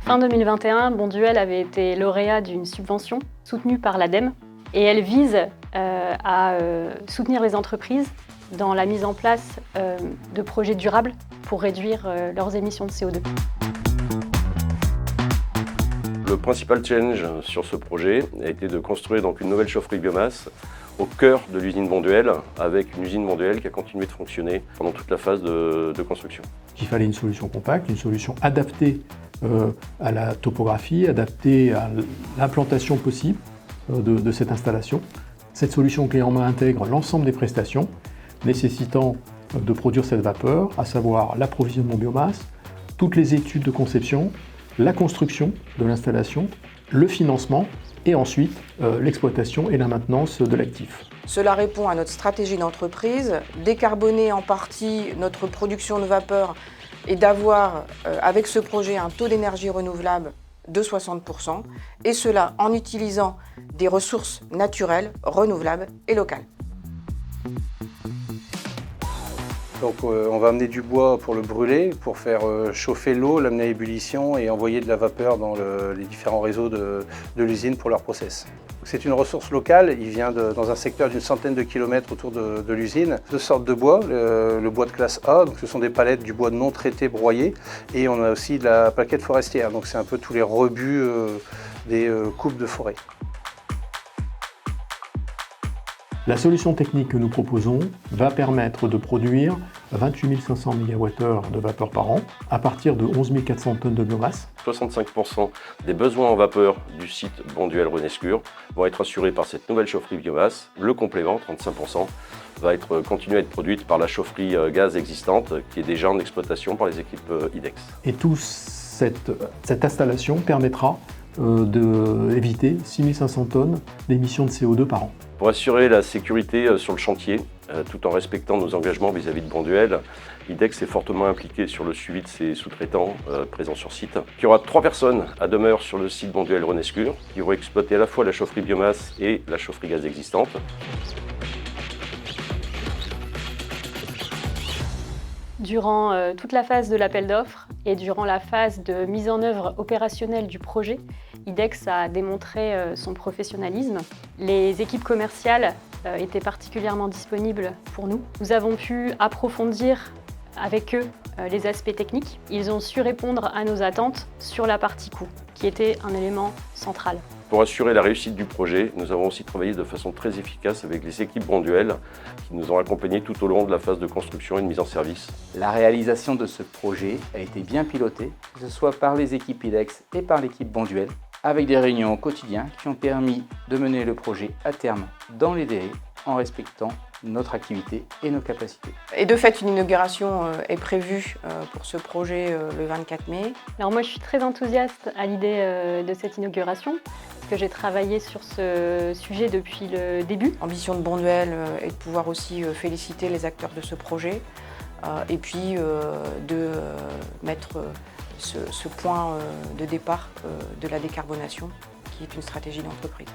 Fin 2021, Bonduelle avait été lauréat d'une subvention soutenue par l'ADEME et elle vise à soutenir les entreprises dans la mise en place de projets durables pour réduire leurs émissions de CO2. Le principal challenge sur ce projet a été de construire donc une nouvelle chaufferie biomasse au cœur de l'usine Bonduelle, avec une usine Bonduelle qui a continué de fonctionner pendant toute la phase de construction. Il fallait une solution compacte, une solution adaptée à la topographie, adaptée à l'implantation possible de cette installation. Cette solution clé en main intègre l'ensemble des prestations nécessitant de produire cette vapeur, à savoir l'approvisionnement biomasse, toutes les études de conception, la construction de l'installation, le financement et ensuite l'exploitation et la maintenance de l'actif. Cela répond à notre stratégie d'entreprise, décarboner en partie notre production de vapeur et d'avoir avec ce projet un taux d'énergie renouvelable de 60%, et cela en utilisant des ressources naturelles, renouvelables et locales. Donc on va amener du bois pour le brûler, pour faire chauffer l'eau, l'amener à ébullition et envoyer de la vapeur dans les différents réseaux de l'usine pour leur process. C'est une ressource locale, il vient dans un secteur d'une centaine de kilomètres autour de l'usine. Deux sortes de bois, le bois de classe A, donc ce sont des palettes du bois non traité broyé, et on a aussi de la plaquette forestière, donc c'est un peu tous les rebuts des coupes de forêt. La solution technique que nous proposons va permettre de produire 28 500 MWh de vapeur par an à partir de 11 400 tonnes de biomasse. 65% des besoins en vapeur du site Bonduelle-Renescure vont être assurés par cette nouvelle chaufferie biomasse. Le complément, 35%, va continuer à être produite par la chaufferie gaz existante qui est déjà en exploitation par les équipes IDEX. Et toute cette installation permettra d'éviter 6 500 tonnes d'émissions de CO2 par an. Pour assurer la sécurité sur le chantier, tout en respectant nos engagements vis-à-vis de Bonduelle, IDEX est fortement impliqué sur le suivi de ses sous-traitants présents sur site. Il y aura 3 personnes à demeure sur le site Bonduelle-Renescure qui vont exploiter à la fois la chaufferie biomasse et la chaufferie gaz existante. Durant toute la phase de l'appel d'offres et durant la phase de mise en œuvre opérationnelle du projet, IDEX a démontré son professionnalisme. Les équipes commerciales étaient particulièrement disponibles pour nous. Nous avons pu approfondir avec eux les aspects techniques. Ils ont su répondre à nos attentes sur la partie coût, qui était un élément central. Pour assurer la réussite du projet, nous avons aussi travaillé de façon très efficace avec les équipes Bonduelle qui nous ont accompagnés tout au long de la phase de construction et de mise en service. La réalisation de ce projet a été bien pilotée, que ce soit par les équipes IDEX et par l'équipe Bonduelle, avec des réunions au quotidien qui ont permis de mener le projet à terme dans les délais en respectant notre activité et nos capacités. Et de fait, une inauguration est prévue pour ce projet le 24 mai. Alors moi, je suis très enthousiaste à l'idée de cette inauguration, parce que j'ai travaillé sur ce sujet depuis le début. L'ambition de Bonduelle est de pouvoir aussi féliciter les acteurs de ce projet et puis de mettre ce point de départ de la décarbonation qui est une stratégie d'entreprise.